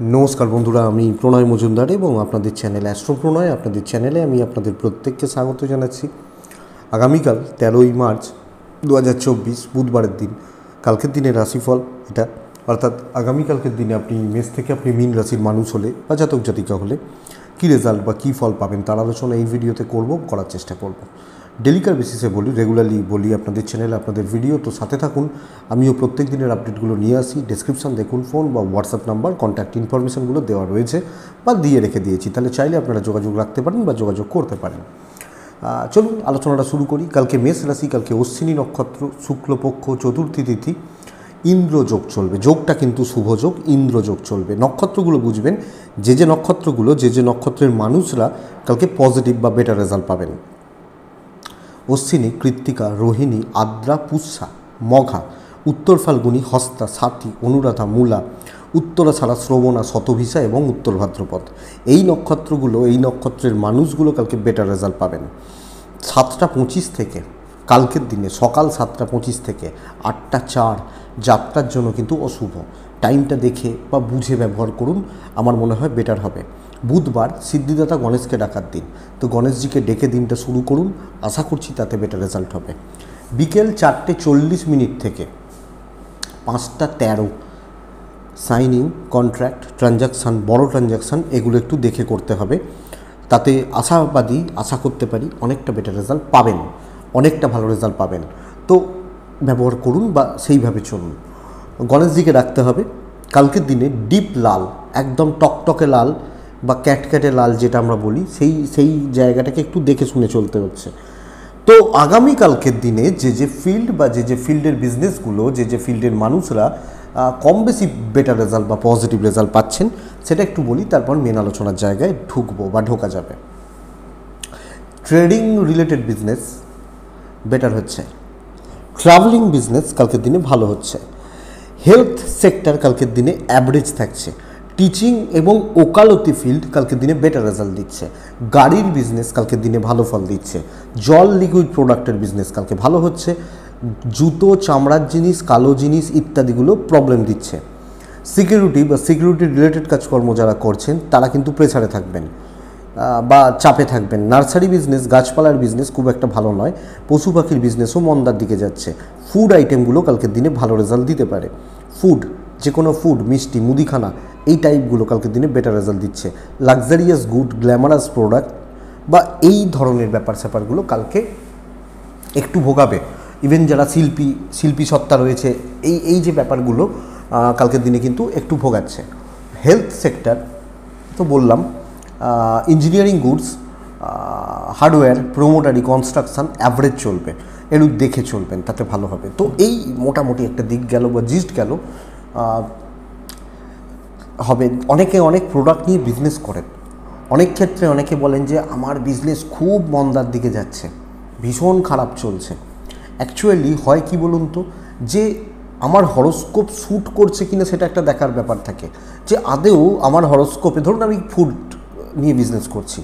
नमस्कार बंधुरा आमी प्रणय मजुमदार एवं आपनादेर चैनेल एस्ट्रो प्रणय आपनादेर चैनेले आमी आपनादेर प्रत्येकके स्वागत जानाच्छि। आगामीकाल 13 मार्च 2024 बुधवार दिन कालकेर दिने राशिफल एटा अर्थात आगामीकालकेर दिने अपनी मेष थेके अपनी मीन राशिर मानुष होले बा जातक जातिका होले कि रेजाल्ट बा कि फल पाबेन तार आलोचना एई भिडियोते करब करार चेष्टा करब। डेलिकार बेसिसे बोली रेगुलारली बोली आपनादेर चैनेले आपनादेर भिडियो तो साथे थाकुन। आमिओ प्रत्येक दिनेर आपडेटगुलो निये आसि। डेसक्रिपशन देखुन फोन बा व्हाट्सঅ্যাপ नम्बर कन्टैक्ट इनफरमेशनगुलो देওয়া रयेछे बा दिए रेखे दिएछि ताहले चाइले आपनारा जोगाजोग राखते पारेन बा जोगाजोग करते पारेन। चलुन आलोचनाटा शुरू करी। कालके मेष राशि कालके अश्विनी नक्षत्र शुक्लपक्ष चतुर्थी तिथि इंद्रयोग चलबे। जोगटा किन्तु शुभ जोग इंद्रयोग चलबे। नक्षत्रगुलो बुझबेन जे नक्षत्रगुलो जे नक्षत्रेर मानुषरा कालके पजिटिव बा बेटार रेजाल्ट पाबेन। अश्विनी कृत्तिका रोहिणी आद्रा पुष्या मघा उत्तर फाल्गुनी हस्ता साथी अनुराधा मूला उत्तरा छाड़ा श्रवणा शतभिषा एवं उत्तर भाद्रपद এই নক্ষত্রগুলো এই নক্ষত্রের মানুষগুলো কালকে বেটার রেজাল্ট পাবেন। 7টা 25 থেকে কালকের দিনে সকাল 7টা 25 থেকে 8টা 4 যাত্রার জন্য কিন্তু অশুভ। টাইমটা দেখে বা বুঝে ব্যবহার করুন, আমার মনে হয় বেটার হবে। বুধবার সিদ্ধিদাতা গণেশকে ডাকার দিন, তো গণেশজিকে ডেকে দিনটা শুরু করুন, আশা করছি তাতে বেটার রেজাল্ট হবে। বিকেল 4:40 থেকে 5টা 13 সাইনিং কন্ট্রাক্ট ট্রানজাকশান বড় ট্রানজাকশান এগুলো একটু দেখে করতে হবে। তাতে আশাবাদী আশা করতে পারি অনেকটা বেটার রেজাল্ট পাবেন, অনেকটা ভালো রেজাল্ট পাবেন। তো ব্যবহার করুন বা সেইভাবে চলুন। গণেশজিকে রাখতে হবে কালকের দিনে ডিপ লাল, একদম টকটকে লাল বা ক্যাটক্যাটে লাল যেটা আমরা বলি সেই জায়গাটাকে একটু দেখে শুনে চলতে হচ্ছে। তো আগামীকালকের দিনে যে ফিল্ড বা যে ফিল্ডের বিজনেসগুলো যে ফিল্ডের মানুষরা কম বেশি বেটার রেজাল্ট বা পজিটিভ রেজাল্ট পাচ্ছেন সেটা একটু বলি, তারপর মেন আলোচনার জায়গায় ঢুকবো বা ঢোকা যাবে। ট্রেডিং রিলেটেড বিজনেস বেটার হচ্ছে। ট্রাভেলিং বিজনেস কালকের দিনে ভালো হচ্ছে। হেলথ সেক্টর কালকের দিনে অ্যাভারেজ থাকছে। টিচিং এবং ওকালতি ফিল্ড কালকের দিনে বেটার রেজাল্ট দিচ্ছে। গাড়ির বিজনেস কালকের দিনে ভালো ফল দিচ্ছে। জল লিকুইড প্রোডাক্টের বিজনেস কালকে ভালো হচ্ছে। জুতো চামড়ার জিনিস কালো জিনিস ইত্যাদিগুলো প্রবলেম দিচ্ছে। সিকিউরিটি বা সিকিউরিটি রিলেটেড কাজকর্ম যারা করছেন তারা কিন্তু প্রেসারে থাকবেন বা চাপে থাকবেন। নার্সারি বিজনেস গাছপালার বিজনেস খুব একটা ভালো নয়। পশু পাখির বিজনেসও মন্দার দিকে যাচ্ছে। ফুড আইটেমগুলো কালকের দিনে ভালো রেজাল্ট দিতে পারে। ফুড যে কোনো ফুড মিষ্টি মুদিখানা এই টাইপগুলো কালকের দিনে বেটার রেজাল্ট দিচ্ছে। লাক্সারিয়াস গুড গ্ল্যামারাস প্রোডাক্ট বা এই ধরনের ব্যাপার স্যাপারগুলো কালকে একটু ভোগাবে। ইভেন যারা শিল্পী সত্তা রয়েছে এই যে ব্যাপারগুলো কালকের দিনে কিন্তু একটু ভোগাচ্ছে। হেলথ সেক্টর তো বললাম, ইঞ্জিনিয়ারিং গুডস হার্ডওয়্যার প্রোমোটারি কনস্ট্রাকশান অ্যাভারেজ চলবে, এরূপ দেখে চলবেন তাতে ভালো হবে। তো এই মোটামুটি একটা দিক গেল বা জিস্ট গেল হবে। অনেকে অনেক প্রোডাক্ট নিয়ে বিজনেস করেন, অনেক ক্ষেত্রে অনেকে বলেন যে আমার বিজনেস খুব মন্দার দিকে যাচ্ছে, ভীষণ খারাপ চলছে। অ্যাকচুয়ালি হয় কি বলুন তো, যে আমার হরোস্কোপ শ্যুট করছে কিনা সেটা একটা দেখার ব্যাপার থাকে, যে আদেও আমার হরোস্কোপে ধরুন আমি ফুড নিয়ে বিজনেস করছি,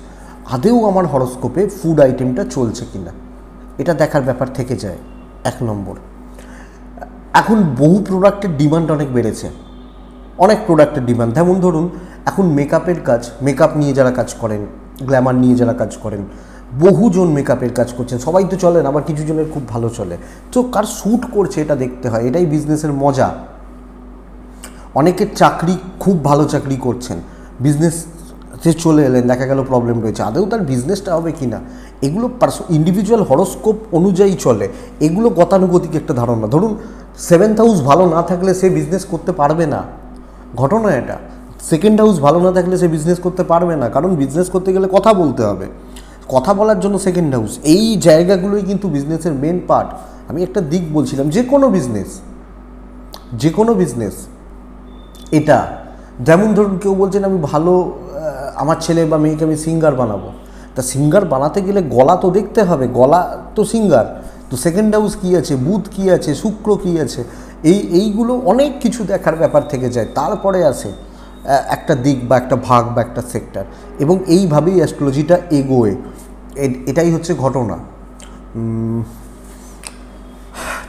আদেও আমার হরোস্কোপে ফুড আইটেমটা চলছে কিনা এটা দেখার ব্যাপার থেকে যায়। 1 নম্বর, এখন বহু প্রোডাক্টের ডিমান্ড অনেক বেড়েছে, অনেক প্রোডাক্টের ডিমান্ড। যেমন ধরুন এখন মেকআপের কাজ, মেকআপ নিয়ে যারা কাজ করেন, গ্ল্যামার নিয়ে যারা কাজ করেন, বহুজন মেকআপের কাজ করছেন। সবাই তো চলেন, আবার কিছু জনের খুব ভালো চলে। তো কার শ্যুট করছে এটা দেখতে হয়, এটাই বিজনেসের মজা। অনেকের চাকরি খুব ভালো চাকরি করছেন, বিজনেসে চলে এলেন, দেখা গেল প্রবলেম রয়েছে, আদৌ তার বিজনেসটা হবে কি না এগুলো ইন্ডিভিজুয়াল হরোস্কোপ অনুযায়ী চলে। এগুলো গতানুগতিক একটা ধারণা। ধরুন 7th হাউস ভালো না থাকলে সে বিজনেস করতে পারবে না, ঘটনা এটা। 2nd হাউস ভালো না থাকলে সে বিজনেস করতে পারবে না, কারণ বিজনেস করতে গেলে কথা বলতে হবে, কথা বলার জন্য 2nd হাউস। এই জায়গাগুলোই কিন্তু বিজনেসের মেন পার্ট। আমি একটা দিক বলছিলাম, যে কোনো বিজনেস এটা। যেমন ধরুন কেউ বলছেন আমি ভালো, আমার ছেলে বা মেয়েকে আমি সিঙ্গার বানাবো, তা সিঙ্গার বানাতে গেলে গলা তো দেখতে হবে, গলা তো সিঙ্গার। তো 2nd হাউস কী আছে, বুধ কী আছে, শুক্র কী আছে, এইগুলো অনেক কিছু দেখার ব্যাপার থেকে যায়। তারপরে আসে একটা দিক বা একটা ভাগ বা একটা সেক্টর, এবং এইভাবেই অ্যাস্ট্রোলজিটা এগোয়। এটাই হচ্ছে ঘটনা।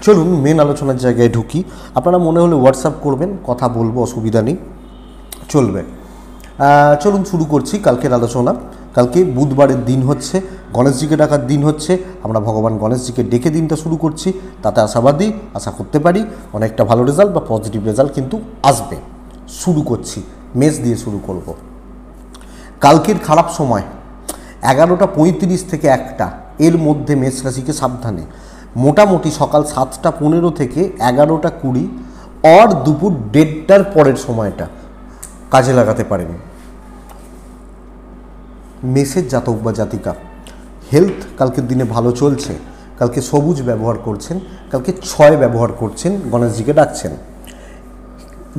চলুন মেন আলোচনার জায়গায় ঢুকি। আপনারা মনে হলে হোয়াটসঅ্যাপ করবেন, কথা বলবো, অসুবিধা নেই। চলবে। চলুন শুরু করছি কালকের আলোচনা। কালকে বুধবারের দিন হচ্ছে, গণেশজিকে ডাকার দিন হচ্ছে। আমরা ভগবান গণেশজিকে ডেকে দিনটা শুরু করছি, তাতে আশাবাদী, আশা করতে পারি অনেকটা ভালো রেজাল্ট বা পজিটিভ রেজাল্ট কিন্তু আসবে। শুরু করছি, মেষ দিয়ে শুরু করব। কালকের খারাপ সময় 11:35 থেকে 1টা, এর মধ্যে মেষ রাশিকে সাবধানে। মোটামুটি সকাল 7:15 থেকে 11:20 আর দুপুর 1:30টার পরের সময়টা কাজে লাগাতে পারেন। মেষের জাতক বা জাতিকা, হেলথ কালকের দিনে ভালো চলছে। কালকে সবুজ ব্যবহার করছেন, কালকে 6 ব্যবহার করছেন, গণেশজিকে ডাকছেন।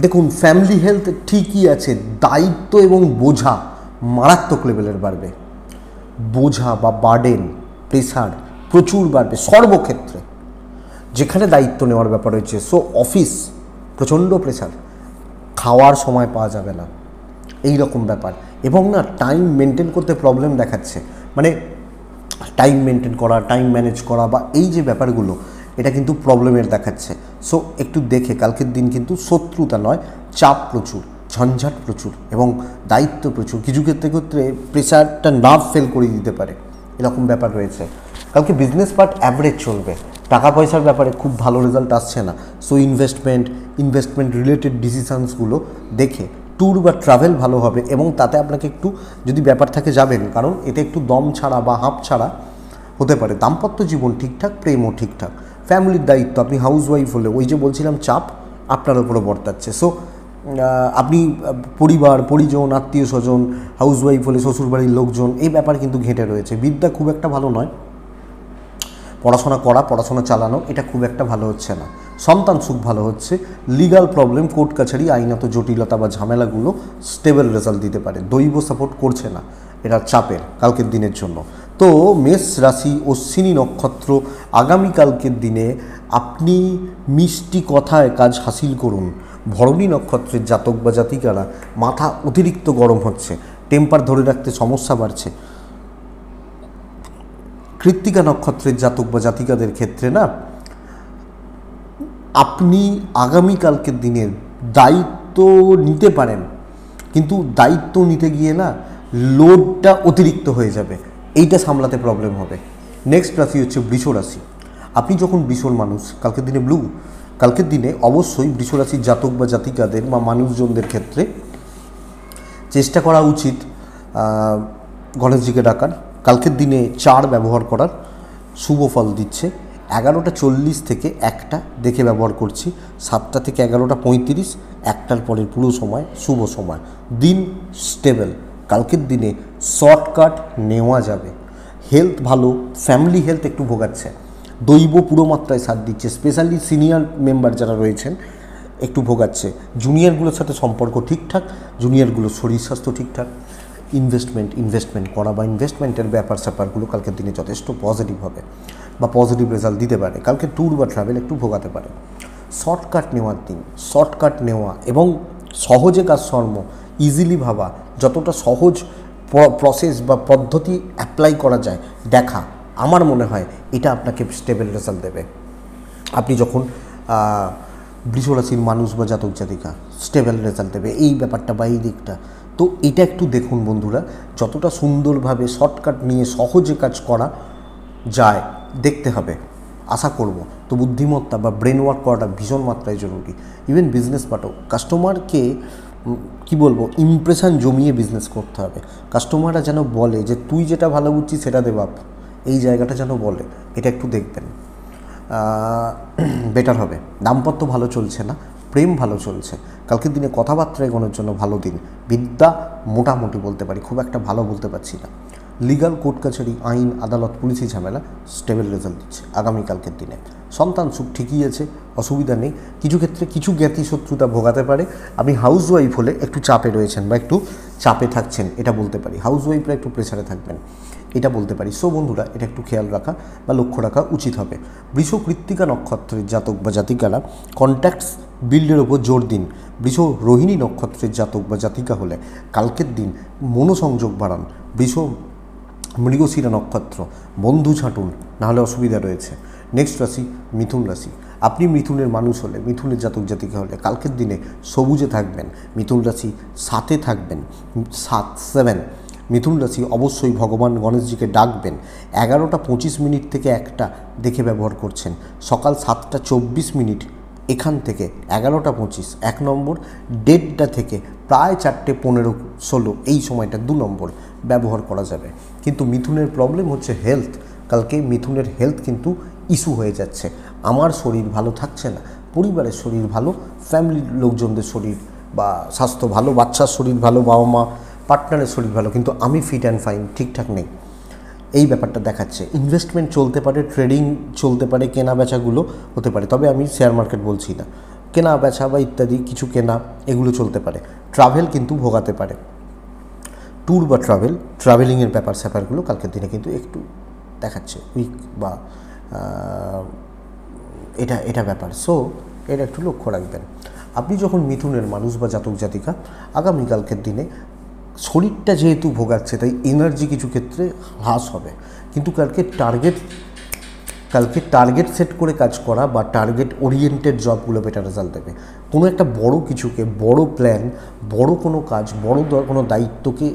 দেখুন, ফ্যামিলি হেলথ ঠিকই আছে, দায়িত্ব এবং বোঝা মারাত্মক লেভেলের বাড়বে। বোঝা বা বার্ডেন, প্রেশার প্রচুর বাড়বে সর্বক্ষেত্রে, যেখানে দায়িত্ব নেওয়ার ব্যাপার রয়েছে। সো অফিস প্রচণ্ড প্রেশার, খাওয়ার সময় পাওয়া যাবে না, এই রকম ব্যাপার। এবং না, টাইম মেনটেন করতে প্রবলেম দেখাচ্ছে, মানে টাইম মেনটেন করা, টাইম ম্যানেজ করা বা এই যে ব্যাপারগুলো, এটা কিন্তু প্রবলেমের দেখাচ্ছে। সো একটু দেখে, কালকের দিন কিন্তু শত্রুতা নয়, চাপ প্রচুর, ঝঞ্ঝাট প্রচুর এবং দায়িত্ব প্রচুর। কিছু ক্ষেত্রে প্রেশারটা নার্ভ ফেল করে দিতে পারে, এরকম ব্যাপার রয়েছে। কালকে বিজনেস পার্ট অ্যাভারেজ চলবে, টাকা পয়সার ব্যাপারে খুব ভালো রেজাল্ট আসছে না। সো ইনভেস্টমেন্ট রিলেটেড ডিসিশানসগুলো দেখে ট্যুর বা ট্রাভেল ভালো হবে এবং তাতে আপনাকে একটু যদি ব্যাপার থাকে যাবেন, কারণ এতে একটু দম ছাড়া বা হাঁপ ছাড়া হতে পারে। দাম্পত্য জীবন ঠিকঠাক, প্রেমও ঠিকঠাক। ফ্যামিলির দায়িত্ব, আপনি হাউস ওয়াইফ হলে ওই যে বলছিলাম চাপ আপনার উপরে বর্তাচ্ছে। সো আপনি পরিবার পরিজন, আত্মীয় স্বজন, হাউস ওয়াইফ হলে শ্বশুরবাড়ির লোকজন, এই ব্যাপার কিন্তু ঘেঁটে রয়েছে। বিদ্যা খুব একটা ভালো নয়, পড়াশোনা করা, পড়াশোনা চালানো, এটা খুব একটা ভালো হচ্ছে না। সন্তান সুখ ভালো হচ্ছে। লিগাল প্রবলেম, কোর্ট কাছারি, আইনত জটিলতা বা ঝামেলাগুলো স্টেবল রেজাল্ট দিতে পারে। দৈব সাপোর্ট করছে না, এটা চাপের কালকের দিনের জন্য। তো মেষ রাশি, অশ্বিনী নক্ষত্র, আগামীকালকের দিনে আপনি মিষ্টি কথায় কাজ হাসিল করুন। ভরণী নক্ষত্রের জাতক বা জাতিকারা, মাথা অতিরিক্ত গরম হচ্ছে, টেম্পার ধরে রাখতে সমস্যা বাড়ছে। কৃত্তিকা নক্ষত্রের জাতক বা জাতিকাদের ক্ষেত্রে না, আপনি আগামীকালকের দিনের দায়িত্ব নিতে পারেন, কিন্তু দায়িত্ব নিতে গিয়ে না লোডটা অতিরিক্ত হয়ে যাবে, এইটা সামলাতে প্রবলেম হবে। নেক্সট রাশি হচ্ছে বৃষ রাশি। আপনি যখন বৃষর মানুষ, কালকের দিনে ব্লু। কালকের দিনে অবশ্যই বৃষ রাশির জাতক বা জাতিকাদের বা মানুষজনদের ক্ষেত্রে চেষ্টা করা উচিত গণেশজিকে ডাকার। কালকের দিনে 4 ব্যবহার করার শুভ ফল দিচ্ছে। 11:40 থেকে 1টা দেখে ব্যবহার করছি, 7টা থেকে 11:35, 1টার পরের পুরো সময় শুভ সময়। দিন স্টেবল, কালকের দিনে শর্টকাট নেওয়া যাবে। হেলথ ভালো, ফ্যামিলি হেলথ একটু ভোগাচ্ছে, দৈব পুরো মাত্রায় সাথ দিচ্ছে। স্পেশালি সিনিয়র মেম্বার যারা রয়েছেন একটু ভোগাচ্ছে। জুনিয়রগুলোর সাথে সম্পর্ক ঠিকঠাক, জুনিয়রগুলোর শরীর স্বাস্থ্য ঠিকঠাক। ইনভেস্টমেন্ট করা বা ইনভেস্টমেন্টের ব্যাপার স্যাপারগুলো কালকের দিনে যথেষ্ট পজিটিভ হবে বা পজিটিভ রেজাল্ট দিতে পারে। কালকে ট্যুর বা ট্রাভেল একটু ভোগাতে পারে। শর্টকাট নেওয়ার দিন, শর্টকাট নেওয়া এবং সহজে কাজ কর্ম, ইজিলি ভাবা, যতটা সহজ প্রসেস বা পদ্ধতি অ্যাপ্লাই করা যায় দেখা, আমার মনে হয় এটা আপনাকে স্টেবল রেজাল্ট দেবে। আপনি যখন বৃষ রাশির মানুষ বা জাতক জাতিকা, স্টেবল রেজাল্ট দেবে এই ব্যাপারটা বা এই দিকটা। তো এটা একটু দেখুন বন্ধুরা, যতটা সুন্দরভাবে শর্টকাট নিয়ে সহজে কাজ করা যায় দেখতে হবে, আশা করব। তো বুদ্ধিমত্তা বা ব্রেন ওয়ার্ক করাটা ভীষণ মাত্রায় জরুরি। ইভেন বিজনেস পার্টও কাস্টমারকে কি বলবো, ইমপ্রেশন জমিয়ে বিজনেস করতে হবে। কাস্টমাররা যেন বলে যে তুই যেটা ভালো বুঝছিস সেটা দে বাপ, এই জায়গাটা যেন বলে, এটা একটু দেখবেন, বেটার হবে। দাম্পত্য ভালো চলছে না, প্রেম ভালো চলছে। কালকের দিনে কথাবার্তা এগোনোর জন্য ভালো দিন। বিদ্যা মোটামুটি বলতে পারি, খুব একটা ভালো বলতে পারছি না। লিগাল কোর্ট কাছারি, আইন আদালত, পুলিশি ঝামেলা স্টেবল রেজাল্ট দিচ্ছে আগামীকালকের দিনে। সন্তান সুখ ঠিকই আছে, অসুবিধা নেই। কিছু ক্ষেত্রে কিছু জ্ঞাতি শত্রুতা ভোগাতে পারে। আপনি হাউস ওয়াইফ হলে একটু চাপে রয়েছেন বা একটু চাপে থাকছেন, এটা বলতে পারি। হাউস ওয়াইফরা একটু প্রেশারে থাকবেন, এটা বলতে পারি। সো বন্ধুরা, এটা একটু খেয়াল রাখা বা লক্ষ্য রাখা উচিত হবে। বৃষ কৃত্তিকা নক্ষত্রের জাতক বা জাতিকারা কন্ট্যাক্টস বিল্ডের ওপর জোর দিন। বৃষ রোহিণী নক্ষত্রের জাতক বা জাতিকা হলে কালকের দিন মনোসংযোগ বাড়ান। বৃষ মৃগশিরা নক্ষত্র, বন্ধু ছাঁটুন, নাহলে অসুবিধা রয়েছে। নেক্সট রাশি মিথুন রাশি। আপনি মিথুনের মানুষ হলে, মিথুনের জাতক জাতিকা হলে কালকের দিনে সবুজে থাকবেন, মিথুন রাশি 7-এ থাকবেন, 7 মিথুন রাশি অবশ্যই ভগবান গণেশজিকে ডাকবেন। 11:25 থেকে 1টা দেখে ব্যবহার করছেন, সকাল 7:24 এখান থেকে 11:25 1 নম্বর, 1:30টা থেকে প্রায় 4:15-16 এই সময়টা 2 নম্বর ব্যবহার করা যাবে। কিন্তু মিথুনের প্রবলেম হচ্ছে হেলথ। কালকে মিথুনের হেলথ কিন্তু ইস্যু হয়ে যাচ্ছে, আমার শরীর ভালো থাকছে না, পরিবারের শরীর ভালো, ফ্যামিলির লোকজনদের শরীর বা স্বাস্থ্য ভালো, বাচ্চার শরীর ভালো, বাবা মা পার্টনারের শরীর ভালো, কিন্তু আমি ফিট অ্যান্ড ফাইন ঠিকঠাক নেই, এই ব্যাপারটা দেখাচ্ছে। ইনভেস্টমেন্ট চলতে পারে, ট্রেডিং চলতে পারে, কেনা বেচাগুলো হতে পারে, তবে আমি শেয়ার মার্কেট বলছি না, কেনা বেচা বা ইত্যাদি কিছু কেনা এগুলো চলতে পারে। ট্রাভেল কিন্তু ভোগাতে পারে, ট্যুর বা ট্রাভেলিংয়ের ব্যাপার স্যাপারগুলো কালকের দিনে কিন্তু একটু দেখাচ্ছে উইক বা এটা ব্যাপার। সো এটা একটু লক্ষ্য রাখবেন। আপনি যখন মিথুনের মানুষ বা জাতক জাতিকা, আগামীকালকের দিনে শরীরটা যেহেতু ভোগাচ্ছে তাই এনার্জি কিছু ক্ষেত্রে হ্রাস হবে, কিন্তু কালকে টার্গেট সেট করে কাজ করা বা টার্গেট ওরিয়েন্টেড জবগুলো বেটার রেজাল্ট দেবে। কোনো একটা বড় কিছুকে, বড় প্ল্যান, বড় কোনো কাজ, বড় কোনো দায়িত্বকে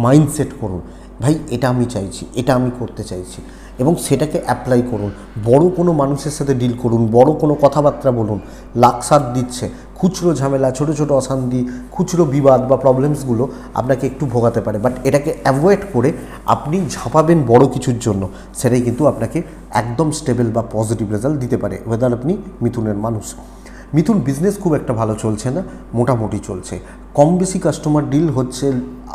মাইন্ডসেট করুন, ভাই এটা আমি চাইছি, এটা আমি করতে চাইছি, এবং সেটাকে অ্যাপ্লাই করুন। বড় কোনো মানুষের সাথে ডিল করুন, বড় কোনো কথাবার্তা বলুন, লাক্সার দিচ্ছে। খুচরো ঝামেলা, ছোটো ছোটো অশান্তি, খুচরো বিবাদ বা প্রবলেমসগুলো আপনাকে একটু ভোগাতে পারে, বাট এটাকে অ্যাভয়েড করে আপনি ঝাঁপাবেন বড় কিছুর জন্য, সেটাই কিন্তু আপনাকে একদম স্টেবল বা পজিটিভ রেজাল্ট দিতে পারে, ওয়েদার আপনি মিথুনের মানুষ। মিথুন বিজনেস খুব একটা ভালো চলছে না, মোটামুটি চলছে, কম বেশি কাস্টমার ডিল হচ্ছে,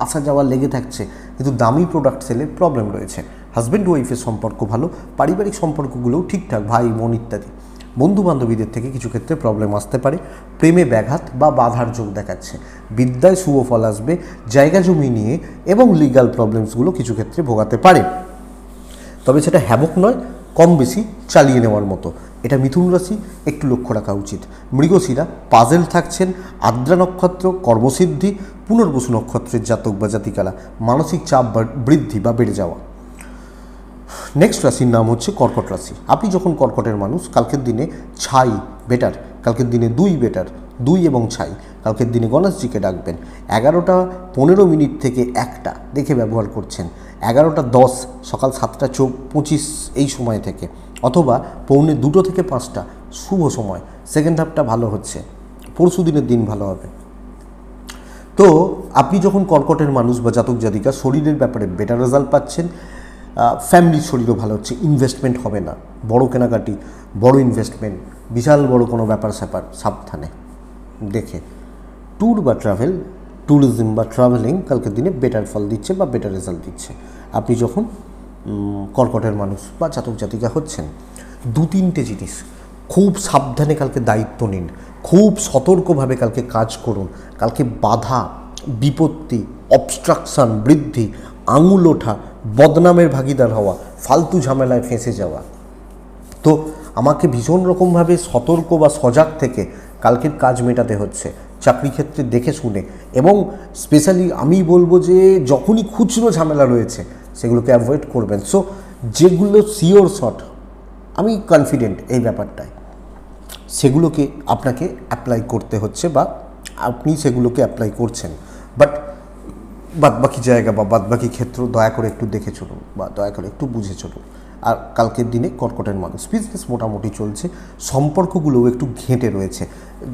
আসা যাওয়া লেগে থাকছে, কিন্তু দামি প্রোডাক্ট সেলে প্রবলেম রয়েছে। হাজব্যান্ড ওয়াইফের সম্পর্ক ভালো, পারিবারিক সম্পর্কগুলোও ঠিকঠাক, ভাই বোন ইত্যাদি। বন্ধু বান্ধবীদের থেকে কিছু ক্ষেত্রে প্রবলেম আসতে পারে, প্রেমে ব্যাঘাত বা বাধার যোগ দেখাচ্ছে, বিদ্যায় শুভ ফল আসবে, জায়গা জমি নিয়ে এবং লিগ্যাল প্রবলেমসগুলো কিছু ক্ষেত্রে ভোগাতে পারে, তবে সেটা হ্যাবক নয়, কম বেশি চালিয়ে নেওয়ার মতো। এটা মিথুন রাশি একটু লক্ষ্য রাখা উচিত। মৃগশিরা পাজেল থাকছেন, আদ্রা নক্ষত্র কর্মসিদ্ধি, পুনর্বসু নক্ষত্রের জাতক বা জাতিকারা মানসিক চাপ বৃদ্ধি বা বেড়ে যাওয়া। নেক্সট রাশির নাম হচ্ছে কর্কট রাশি। আপনি যখন কর্কটের মানুষ, কালকের দিনে ছাই বেটার, কালকের দিনে 2 বেটার, 2 এবং ছাই। কালকের দিনে গণেশজিকে ডাকবেন, 11:15 থেকে 1টা দেখে ব্যবহার করছেন, 11:10 সকাল 7:25 এই সময় থেকে, অথবা 1:45 থেকে 5টা শুভ সময়। সেকেন্ড হাফটা ভালো হচ্ছে, পরশু দিনের দিন ভালো হবে। তো আপনি যখন কর্কটের মানুষ বা জাতক জাতিকা, শরীরের ব্যাপারে বেটার রেজাল্ট পাচ্ছেন, ফ্যামিলির শরীরও ভালো হচ্ছে, ইনভেস্টমেন্ট হবে না, বড় কেনাকাটি, বড় ইনভেস্টমেন্ট, বিশাল বড় কোনো ব্যাপার স্যাপার সাবধানে দেখে। ট্যুর বা ট্যুরিজম বা ট্রাভেলিং কালকের দিনে বেটার ফল দিচ্ছে বা বেটার রেজাল্ট দিচ্ছে আপনি যখন কর্কটের মানুষ বা জাতক জাতিকা হচ্ছেন। 2-3টে জিনিস খুব সাবধানে কালকে দায়িত্ব নিন, খুব সতর্কভাবে কালকে কাজ করুন। কালকে বাধা, বিপত্তি, অবস্ট্রাকশান বৃদ্ধি, আঙুল ওঠা, বদনামের ভাগিদার হওয়া, ফালতু ঝামেলায় ফেঁসে যাওয়া। তো আমাকে ভীষণ রকমভাবে সতর্ক বা সজাগ থেকে কালকের কাজ মেটাতে হচ্ছে, চাকরি ক্ষেত্রে দেখে শুনে, এবং স্পেশালি আমি বলবো যে যখনই খুচরো ঝামেলা রয়েছে সেগুলোকে অ্যাভয়েড করবেন। সো যেগুলো সিওর শট, আমি কনফিডেন্ট এই ব্যাপারটায়, সেগুলোকে আপনাকে অ্যাপ্লাই করতে হচ্ছে বা আপনি সেগুলোকে অ্যাপ্লাই করছেন। বাট বাদবাকি জায়গা বা বাদবাকি ক্ষেত্র দয়া করে একটু দেখে চলুন বা দয়া করে একটু বুঝে চলুন। আর কালকের দিনে কর্কটের মানুষ বিজনেস মোটামুটি চলছে, সম্পর্কগুলোও একটু ঘেঁটে রয়েছে,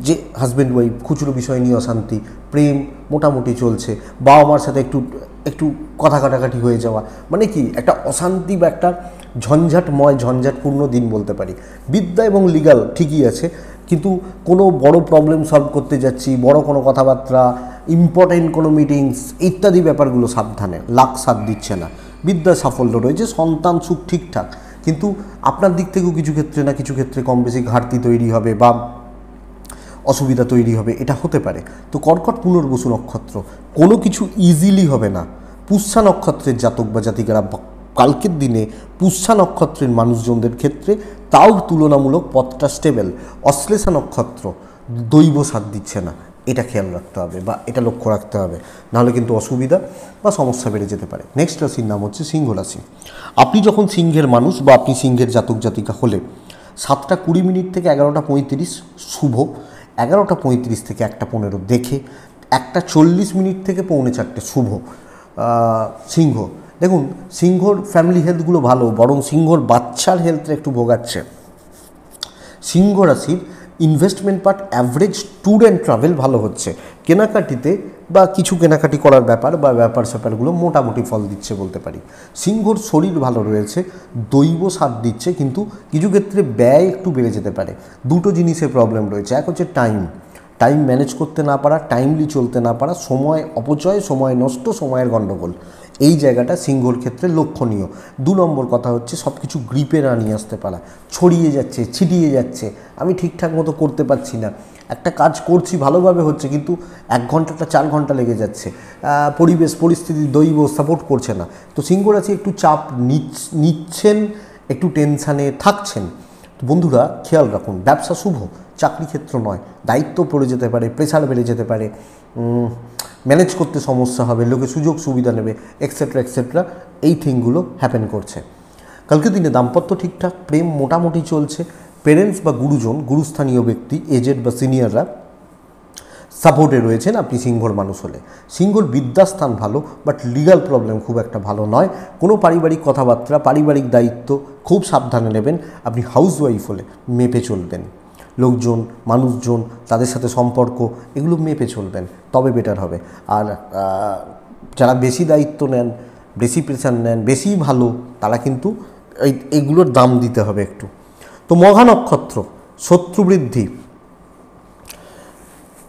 যে হাজব্যান্ড ওয়াইফ খুচরো বিষয় নিয়ে অশান্তি, প্রেম মোটামুটি চলছে, বাবা মার সাথে একটু কথা কাটাকাটি হয়ে যাওয়া, মানে কি একটা অশান্তি বা একটা ঝঞ্ঝাটপূর্ণ দিন বলতে পারি। বিদ্যা এবং লিগ্যাল ঠিকই আছে, কিন্তু কোনো বড় প্রবলেম সলভ করতে যাচ্ছি, বড় কোনো কথাবার্তা, ইম্পর্টেন্ট কোনো মিটিংস ইত্যাদি ব্যাপারগুলো সাবধানে, লাক সাথ দিচ্ছে না। বিদ্যা সাফল্য রয়েছে, সন্তান সুখ ঠিকঠাক, কিন্তু আপনার দিক থেকেও কিছু ক্ষেত্রে কম বেশি ঘাটতি তৈরি হবে বা অসুবিধা তৈরি হবে, এটা হতে পারে। তো কর্কট পুনর্বসু নক্ষত্র, কোনো কিছু ইজিলি হবে না। পুষ্যা নক্ষত্রের জাতক বা জাতিকারা কালকের দিনে পুষ্যা নক্ষত্রের মানুষজনদের ক্ষেত্রে তাও তুলনামূলক পথটা স্টেবল। অশ্লেষা নক্ষত্র দৈব সাথ দিচ্ছে না, এটা খেয়াল রাখতে হবে বা এটা লক্ষ্য রাখতে হবে, নাহলে কিন্তু অসুবিধা বা সমস্যা বেড়ে যেতে পারে। নেক্সট রাশির নাম হচ্ছে সিংহ রাশি। আপনি যখন সিংহের মানুষ বা আপনি সিংহের জাতক জাতিকা হলে 7:20 থেকে 11:35 শুভ, 11:35 থেকে 1:15 দেখে, 1:40 থেকে 3:45 শুভ। সিংহ, দেখুন সিংহর ফ্যামিলি হেলথগুলো ভালো, বরং সিংহর বাচ্চার হেলথটা একটু ভোগাচ্ছে। সিংহ রাশির investment part average, tour and travel ভালো হচ্ছে, কেনাকাটিতে বা কিছু কেনাকাটি করার ব্যাপার বা ব্যাপার স্যাপারগুলো মোটামুটি ফল দিচ্ছে বলতে পারি। সিংহর শরীর ভালো রয়েছে, দৈব সাথ দিচ্ছে, কিন্তু কিছু ক্ষেত্রে ব্যয় একটু বেড়ে যেতে পারে। দুটো জিনিসের প্রবলেম রয়েছে, এক হচ্ছে টাইম ম্যানেজ করতে না পারা, টাইমলি চলতে না পারা, সময় অপচয়, সময় নষ্ট, সময়ের গণ্ডগোল, এই জায়গাটা সিংহর ক্ষেত্রে লক্ষণীয়। 2 নম্বর কথা হচ্ছে সব কিছু গ্রিপে না নিয়ে আসতে পারা, ছড়িয়ে যাচ্ছে, ছিটিয়ে যাচ্ছে, আমি ঠিকঠাক মতো করতে পারছি না, একটা কাজ করছি ভালোভাবে হচ্ছে কিন্তু 1 ঘন্টাটা 4 ঘন্টা লেগে যাচ্ছে, পরিবেশ পরিস্থিতি দৈব সাপোর্ট করছে না। তো সিংহ রাশি একটু চাপ নিচ্ছেন, একটু টেনশানে থাকছেন। তো বন্ধুরা খেয়াল রাখুন, ব্যবসা শুভ, চাকরি ক্ষেত্র নয়, দায়িত্ব পড়ে যেতে পারে, প্রেশার বেড়ে যেতে পারে, ম্যানেজ করতে সমস্যা হবে, লোকে সুযোগ সুবিধা নেবে, এক্সেট্রা এক্সেট্রা, এই থিংগুলো হ্যাপেন করছে। কালকে দিনে দাম্পত্য ঠিকঠাক, প্রেম মোটামুটি চলছে, পেরেন্টস বা গুরুজন, গুরুস্থানীয় ব্যক্তি, এজেড বা সিনিয়ররা সাপোর্টে রয়েছেন আপনি সিংহর মানুষ হলে। সিংহর বিদ্যাস্থান ভালো, বাট লিগাল প্রবলেম খুব একটা ভালো নয়। কোনো পারিবারিক কথাবার্তা, পারিবারিক দায়িত্ব খুব সাবধানে নেবেন। আপনি হাউসওয়াইফ হলে মেপে চলবেন, লোকজন মানুষজন তাদের সাথে সম্পর্ক এগুলো মেপে চলবেন, তবে বেটার হবে। আর যারা বেশি দায়িত্ব নেন, বেশি প্রেশার নেন, বেশি ভালো, তারা কিন্তু এইগুলোর দাম দিতে হবে একটু। তো মঘা নক্ষত্র, শত্রুবৃদ্ধি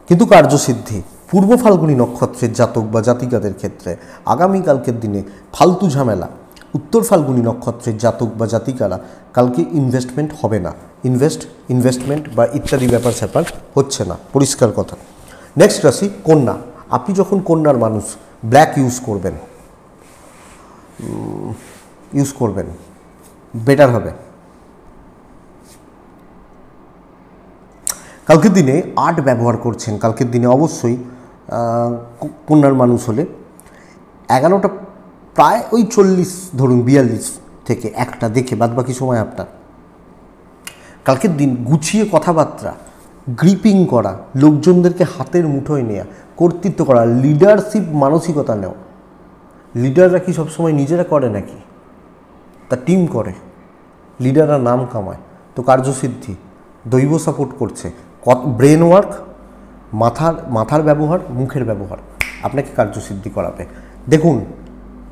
কিন্তু কার্যসিদ্ধি। পূর্ব ফাল্গুনী নক্ষত্রের জাতক বা জাতিকাদের ক্ষেত্রে আগামীকালকের দিনে ফালতু ঝামেলা। উত্তর ফাল্গুনী নক্ষত্রের জাতক বা জাতিকারা কালকে ইনভেস্টমেন্ট হবে না, ইনভেস্টমেন্ট বা ইত্যাদি ব্যাপার স্যাপার হচ্ছে না, পরিষ্কার কথা। নেক্সট রাশি কন্যা। আপনি যখন কন্যার মানুষ, ব্ল্যাক ইউজ করবেন, বেটার হবে। কালকের দিনে আর্ট ব্যবহার করছেন, কালকের দিনে অবশ্যই কন্যার মানুষ হলে 11টা প্রায় ওই 40 ধরুন 42 থেকে 1টা দেখে বাদবাকি সময় আপনার। কালকের দিন গুছিয়ে কথাবার্তা, গ্রিপিং করা, লোকজনদেরকে হাতের মুঠোয় নেওয়া, কর্তৃত্ব করা, লিডারশিপ মানসিকতা নেওয়া। লিডাররা কি সবসময় নিজেরা করে নাকি? তা টিম করে, লিডাররা নাম কামায়। তো কার্যসিদ্ধি, দৈব সাপোর্ট করছে, ব্রেন ওয়ার্ক, মাথার ব্যবহার, মুখের ব্যবহার আপনাকে কার্যসিদ্ধি করাবে। দেখুন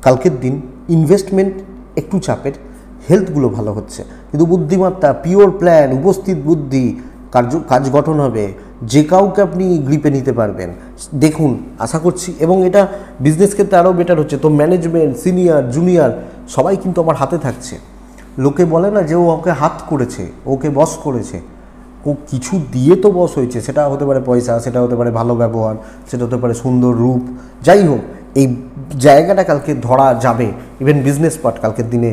কালকের দিন ইনভেস্টমেন্ট একটু চাপের, হেলথগুলো ভালো হচ্ছে, কিন্তু বুদ্ধিমত্তা, পিওর প্ল্যান, উপস্থিত বুদ্ধি, কাজ গঠন হবে, যে কাউকে আপনি গ্রিপে নিতে পারবেন। দেখুন আশা করছি, এবং এটা বিজনেস ক্ষেত্রে আরও বেটার হচ্ছে। তো ম্যানেজমেন্ট, সিনিয়র জুনিয়র সবাই কিন্তু আমার হাতে থাকছে। লোকে বলে না যে ও ওকে হাত করেছে, ওকে বস করেছে, ও কিছু দিয়ে তো বস হয়েছে। সেটা হতে পারে পয়সা, সেটা হতে পারে ভালো ব্যবহার, সেটা হতে পারে সুন্দর রূপ, যাই হোক এই জায়গাটা কালকে ধরা যাবে। ইভেন বিজনেস পার্ট কালকের দিনে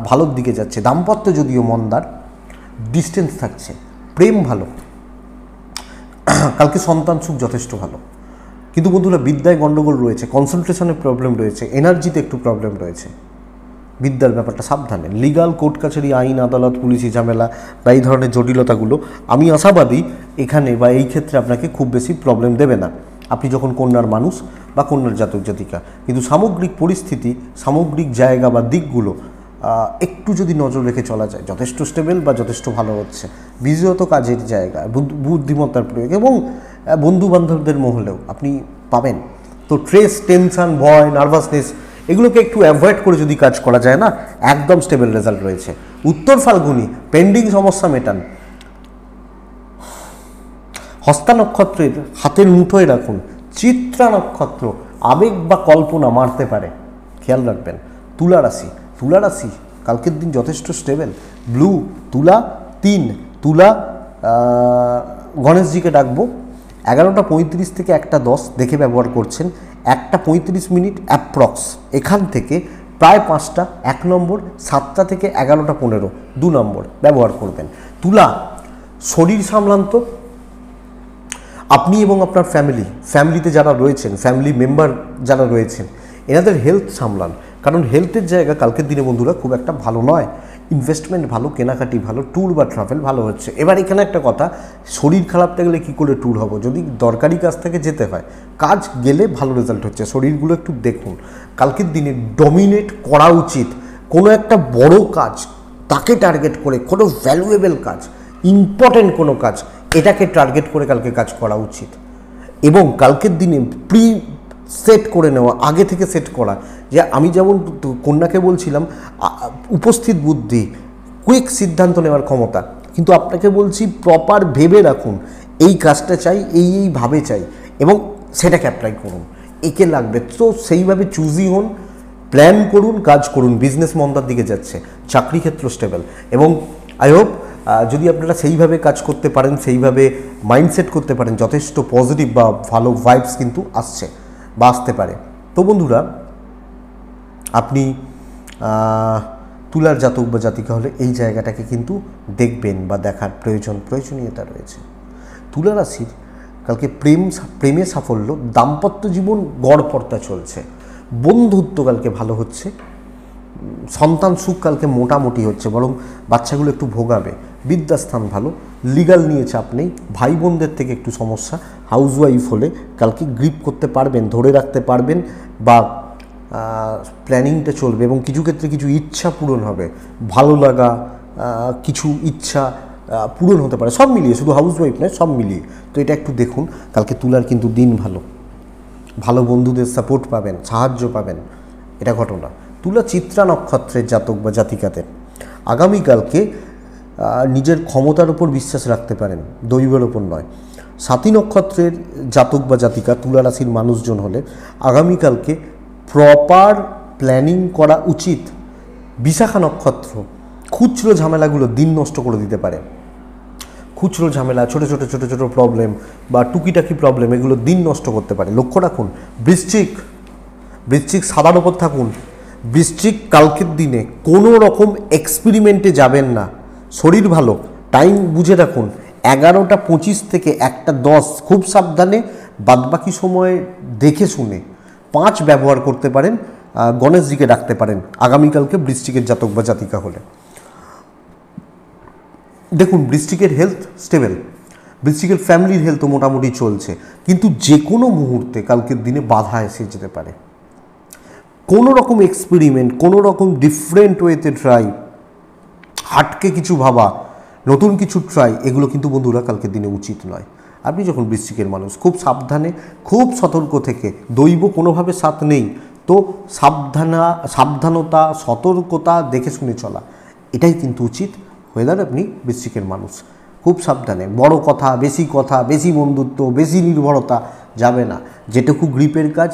ভালোর দিকে যাচ্ছে। দাম্পত্য যদিও মন্দার, ডিস্টেন্স থাকছে, প্রেম ভালো, কালকে সন্তান সুখ যথেষ্ট ভালো। কিন্তু বন্ধুরা বিদ্যায় গণ্ডগোল রয়েছে, কনসেন্ট্রেশনের প্রবলেম রয়েছে, এনার্জিতে একটু প্রবলেম রয়েছে। বিদ্যার ব্যাপারটা সাবধানে, লিগাল কোর্ট কাছারি, আইন আদালত, পুলিশি ঝামেলা বা এই ধরনের জটিলতাগুলো আমি আশাবাদী এখানে বা এই ক্ষেত্রে আপনাকে খুব বেশি প্রবলেম দেবে না আপনি যখন কন্যার মানুষ বা কন্যার জাতক জাতিকা। কিন্তু সামগ্রিক পরিস্থিতি, সামগ্রিক জায়গা বা দিকগুলো একটু যদি নজর রেখে চলা যায়, যথেষ্ট স্টেবল বা যথেষ্ট ভালো হচ্ছে। বিজয়ত কাজের জায়গা, বুদ্ধিমত্তার প্রয়োগ এবং বন্ধুবান্ধবদের মহলেও আপনি পাবেন। তো স্ট্রেস, টেনশন, ভয়, নার্ভাসনেস এগুলোকে একটু অ্যাভয়েড করে যদি কাজ করা যায় না, একদম স্টেবল রেজাল্ট রয়েছে। উত্তর ফাল্গুনি, পেন্ডিং সমস্যা মেটান। হস্তা নক্ষত্রের হাতের মুঠোয় রাখুন। চিত্রা নক্ষত্র আবেগ বা কল্পনা মারতে পারে, খেয়াল রাখবেন। তুলা রাশি কালকের দিন যথেষ্ট স্টেবল। ব্লু, তুলা 3, তুলা গণেশজিকে ডাকবো। 11:35 থেকে 1:10 দেখে ব্যবহার করছেন। 1:35 অ্যাপ্রক্স এখান থেকে প্রায় 5টা, 1 নম্বর, 7টা থেকে 11:15 2 নম্বর ব্যবহার করবেন। তুলা, শরীর সামলান তো আপনি এবং আপনার ফ্যামিলিতে যারা রয়েছেন, ফ্যামিলি মেম্বার যারা রয়েছেন, এনাদের হেলথ সামলান। কারণ হেলথের জায়গা কালকের দিনে বন্ধুরা খুব একটা ভালো নয়। ইনভেস্টমেন্ট ভালো, কেনাকাটি ভালো, ট্যুর বা ট্রাভেল ভালো হচ্ছে। এবার এখানে একটা কথা, শরীর খারাপ থাকলে কী করে ট্যুর হবো? যদি দরকারি কাজ থেকে যেতে হয়, কাজ গেলে ভালো রেজাল্ট হচ্ছে। শরীরগুলো একটু দেখুন, কালকের দিনে ডমিনেট করা উচিত। কোনো একটা বড় কাজ, তাকে টার্গেট করে, কোনো ভ্যালুয়েবল কাজ, ইম্পর্টেন্ট কোনো কাজ, এটাকে টার্গেট করে কালকে কাজ করা উচিত। এবং কালকের দিনে সেট করে নেওয়া, আগে থেকে সেট করা, যে আমি যেমন কন্যাকে বলছিলাম উপস্থিত বুদ্ধি, কুইক সিদ্ধান্ত নেওয়ার ক্ষমতা, কিন্তু আপনাকে বলছি প্রপার ভেবে রাখুন এই কাজটা চাই, এইভাবে চাই, এবং সেটাকে অ্যাপ্লাই করুন, একে লাগবে। তো সেইভাবে চুজি হন, প্ল্যান করুন, কাজ করুন। বিজনেস মন্দার দিকে যাচ্ছে, চাকরি ক্ষেত্র স্টেবল, এবং আই হোপ যদি আপনারা সেইভাবে কাজ করতে পারেন, সেইভাবে মাইন্ডসেট করতে পারেন, যথেষ্ট পজিটিভ বা ভালো ভাইবস কিন্তু আসছে বা আসতে পারে। তো বন্ধুরা, আপনি তুলার জাতক বা জাতিকা হলে এই জায়গাটাকে কিন্তু দেখবেন বা দেখার প্রয়োজনীয়তা রয়েছে। তুলা রাশির কালকে প্রেমে সাফল্য, দাম্পত্য জীবন গড়পড়তা চলছে, বন্ধুত্ব কালকে ভালো হচ্ছে, সন্তান সুখ কালকে মোটামুটি হচ্ছে, বরং বাচ্চাগুলো একটু ভোগাবে, বিদ্যাস্থান ভালো, লিগাল নিয়ে চাপ নেই, ভাই বোনদের থেকে একটু সমস্যা, হাউসওয়াইফ হলে কালকে গ্রিপ করতে পারবেন, ধরে রাখতে পারবেন, বা প্ল্যানিংটা চলবে, এবং কিছু ক্ষেত্রে কিছু ইচ্ছা পূরণ হবে, ভালো লাগা, কিছু ইচ্ছা পূরণ হতে পারে, সব মিলিয়ে, শুধু হাউসওয়াইফ নয়, সব মিলিয়ে। তো এটা একটু দেখুন, কালকে তুলার কিন্তু দিন ভালো, ভালো বন্ধুদের সাপোর্ট পাবেন, সাহায্য পাবেন, এটা ঘটনা। তুলা চিত্রা নক্ষত্রের জাতক বা জাতিকাদের আগামীকালকে নিজের ক্ষমতার উপর বিশ্বাস রাখতে পারেন, দৈবের ওপর নয়। সাথী নক্ষত্রের জাতক বা জাতিকা তুলা রাশির মানুষজন হলে আগামীকালকে প্রপার প্ল্যানিং করা উচিত। বিশাখা নক্ষত্র খুচরো ঝামেলাগুলো দিন নষ্ট করে দিতে পারে, খুচরো ঝামেলা, ছোটো ছোটো ছোটো ছোটো প্রবলেম বা টুকিটাকি প্রবলেম, এগুলো দিন নষ্ট করতে পারে। লক্ষ্য রাখুন। বৃশ্চিক সাদার ওপর থাকুন। বৃশ্চিক কালকের দিনে কোনো রকম এক্সপেরিমেন্টে যাবেন না। শরীর ভালো, টাইম বুঝে রাখুন, 11:25 থেকে 1:10, খুব সাবধানে, বাদবাকি সময় দেখে শুনে 5 ব্যবহার করতে পারেন, গণেশজিকে ডাকতে পারেন আগামীকালকে বৃশ্চিকের জাতক বা জাতিকা হলে। দেখুন, বৃশ্চিকের হেলথ স্টেবল, বৃশ্চিকের ফ্যামিলির হেলথও মোটামুটি চলছে, কিন্তু যে কোনো মুহূর্তে কালকের দিনে বাধা এসে যেতে পারে। কোনো রকম এক্সপেরিমেন্ট, কোনো রকম ডিফারেন্ট ওয়েতে ট্রাই, হাটকে কিছু ভাবা, নতুন কিছু ট্রাই, এগুলো কিন্তু বন্ধুরা কালকের দিনে উচিত নয়। আপনি যখন বৃশ্চিকের মানুষ, খুব সাবধানে, খুব সতর্ক থেকে, দৈব কোনোভাবে সাথ নেই, তো সাবধানতা, সতর্কতা, দেখে শুনে চলা, এটাই কিন্তু উচিত। ওয়েদার আপনি বৃশ্চিকের মানুষ, খুব সাবধানে, বড় কথা, বেশি বন্ধুত্ব, বেশি নির্ভরতা যাবে না। যেটুকু গ্রিপের কাজ,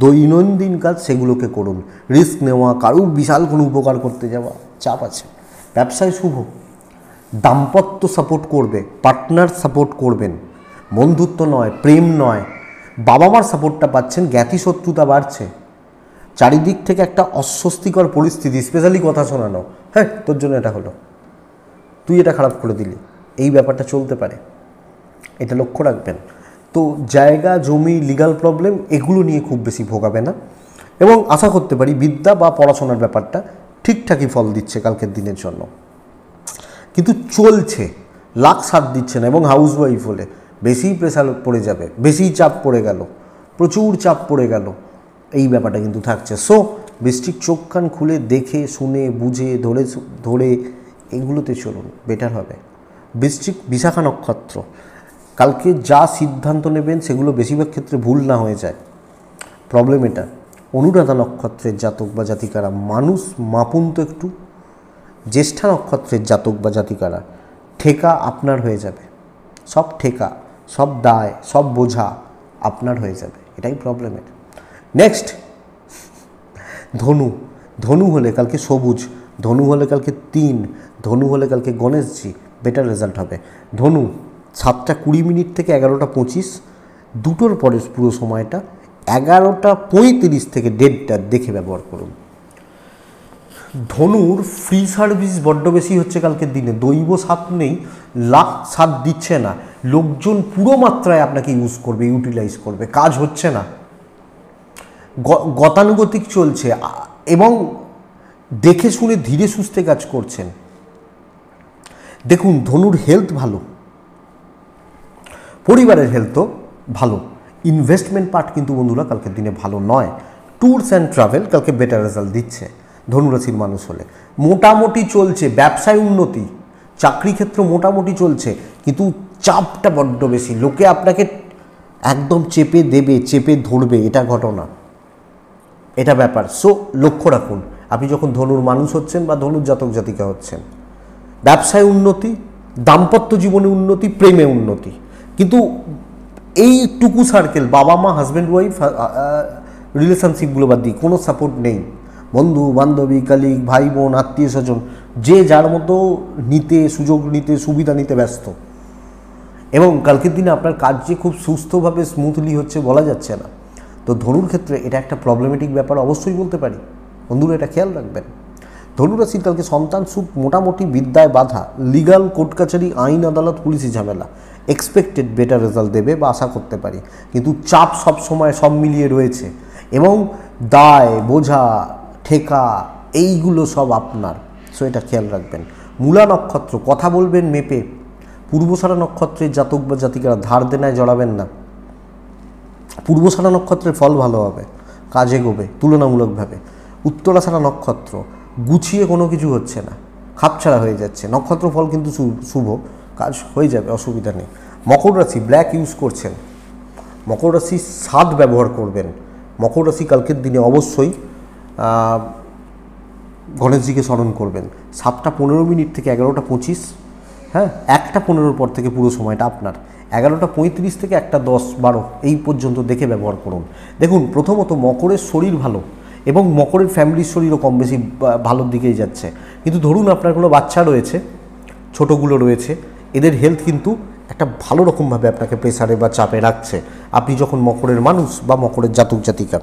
দৈনন্দিন কাজ, সেগুলোকে করুন। রিস্ক নেওয়া, কারুর বিশাল কোনো উপকার করতে যাওয়া, চাপ আছে। ব্যবসায় শুভ, দাম্পত্য সাপোর্ট করবে, পার্টনার সাপোর্ট করবেন, বন্ধুত্ব নয়, প্রেম নয়, বাবা মার সাপোর্টটা পাচ্ছেন, জ্ঞাতি শত্রুতা বাড়ছে, চারিদিক থেকে একটা অস্বস্তিকর পরিস্থিতি, স্পেশালি কথা শোনানো, হ্যাঁ তোর জন্য এটা হলো, তুই এটা খারাপ করে দিলি, এই ব্যাপারটা চলতে পারে, এটা লক্ষ্য রাখবেন। তো জায়গা জমি, লিগাল প্রবলেম, এগুলো নিয়ে খুব বেশি ভোগাবে না, এবং আশা করতে পারি বিদ্যা বা পড়াশোনার ব্যাপারটা ঠিকঠাকই ফল দিচ্ছে কালকের দিনের জন্য। কিন্তু চলছে, লাক সাথ দিচ্ছে না, এবং হাউসওয়াইফ হলে বেশি প্রেশার পড়ে যাবে, বেশি চাপ পড়ে গেল, প্রচুর চাপ পড়ে গেল, এই ব্যাপারটা কিন্তু থাকছে। সো বৃশ্চিক চোখ কান খুলে দেখে শুনে বুঝে ধরে এগুলোতে চলুন, বেটার হবে। বৃশ্চিক বিশাখা নক্ষত্র, কালকে যা সিদ্ধান্ত নেবেন সেগুলো বেশিরভাগ ক্ষেত্রে ভুল না হয়ে যায়, প্রবলেম এটা। অনুরাধা নক্ষত্রের জাতক বা জাতিকারা মানুষ মাপুন তো একটু। জ্যেষ্ঠা নক্ষত্রের জাতক বা জাতিকারা ঠেকা আপনার হয়ে যাবে, সব ঠেকা, সব দায়, সব বোঝা আপনার হয়ে যাবে, এটাই প্রবলেমের। নেক্সট ধনু হলে কালকে সবুজ, ধনু হলে কালকে 3, ধনু হলে কালকে গণেশজি, বেটার রেজাল্ট হবে। ধনু 7:20 থেকে 11:25, দুটোর পরে পুরো সময়টা, 11:35 থেকে 1:30 দেখে ব্যবহার করুন। ধনুর ফ্রি সার্ভিস বড্ড বেশি হচ্ছে কালকের দিনে, দৈব সাথ নেই, লাক সাথ দিচ্ছে না, লোকজন পুরো মাত্রায় আপনাকে ইউজ করবে, ইউটিলাইজ করবে, কাজ হচ্ছে না, গতানুগতিক চলছে, এবং দেখে শুনে ধীরে সুস্থে কাজ করছেন। দেখুন ধনুর হেলথ ভালো, পরিবারের হেলথও ভালো। ইনভেস্টমেন্ট পার্ট কিন্তু বন্ধুরা কালকের দিনে ভালো নয়। ট্যুরস অ্যান্ড ট্রাভেল কালকে বেটার রেজাল্ট দিচ্ছে ধনুরাশির মানুষ হলে। মোটামুটি চলছে, ব্যবসায় উন্নতি, চাকরি ক্ষেত্র মোটামুটি চলছে, কিন্তু চাপটা বড্ড বেশি। লোকে আপনাকে একদম চেপে দেবে, চেপে ধরবে, এটা ঘটনা, এটা ব্যাপার। সো লক্ষ্য রাখুন, আপনি যখন ধনুর মানুষ হচ্ছেন বা ধনুর জাতক জাতিকা হচ্ছেন, ব্যবসায় উন্নতি, দাম্পত্য জীবনে উন্নতি, প্রেমে উন্নতি। কিন্তু এইটুকু সার্কেল, বাবা মা, হাজব্যান্ড ওয়াইফ, রিলেশনশিপগুলো বাদ দিয়ে কোনো সাপোর্ট নেই। বন্ধু বান্ধবী, কালিগ, ভাই বোন, আত্মীয় স্বজন, যে যার মতো নিতে, সুযোগ নিতে, সুবিধা নিতে ব্যস্ত। এবং কালকের দিনে আপনার কাজ যে খুব সুস্থভাবে স্মুথলি হচ্ছে বলা যাচ্ছে না। তো ধনুর ক্ষেত্রে এটা একটা প্রবলেমেটিক ব্যাপার অবশ্যই বলতে পারি। বন্ধুরা এটা খেয়াল রাখবেন। ধনুরাশির কালকে সন্তান সুখ, মোটামুটি বিদ্যায় বাধা, লিগাল কোর্ট কাছারি, আইন আদালত, পুলিশি ঝামেলা, এক্সপেক্টেড বেটার রেজাল্ট দেবে বা আশা করতে পারি, কিন্তু চাপ সব সময় সব মিলিয়ে রয়েছে। এবং দায় বোঝা, ঠেকা, এইগুলো সব আপনার। সো এটা খেয়াল রাখবেন। মূলা নক্ষত্র, কথা বলবেন মেপে। পূর্বসারা নক্ষত্রের জাতক বা জাতিকারা ধার দেনায় জড়াবেন না। পূর্বসারা নক্ষত্রের ফল ভালো হবে, কাজ এগোবে তুলনামূলকভাবে। উত্তরাসারা নক্ষত্র, গুছিয়ে কোনো কিছু হচ্ছে না, খাপছাড়া হয়ে যাচ্ছে। নক্ষত্র ফল কিন্তু শুভ, কাজ হয়ে যাবে, অসুবিধা নেই। মকর রাশি, ব্ল্যাক ইউজ করছেন, মকর রাশি সাদ ব্যবহার করবেন। মকর রাশি কালকের দিনে অবশ্যই গণেশজিকে স্মরণ করবেন। 7:15 থেকে 11:25, হ্যাঁ 1:15 পর থেকে পুরো সময়টা আপনার। 11:35 থেকে 1:10-12 এই পর্যন্ত দেখে ব্যবহার করুন। দেখুন প্রথমত মকরের শরীর ভালো এবং মকরের ফ্যামিলির শরীরও কম বেশি ভালোর দিকেই যাচ্ছে। কিন্তু ধরুন আপনার কোনো বাচ্চা রয়েছে, ছোটোগুলো রয়েছে, এদের হেলথ কিন্তু একটা ভালো রকমভাবে আপনাকে প্রেসারে বা চাপে রাখছে আপনি যখন মকরের মানুষ বা মকরের জাতক জাতিকা।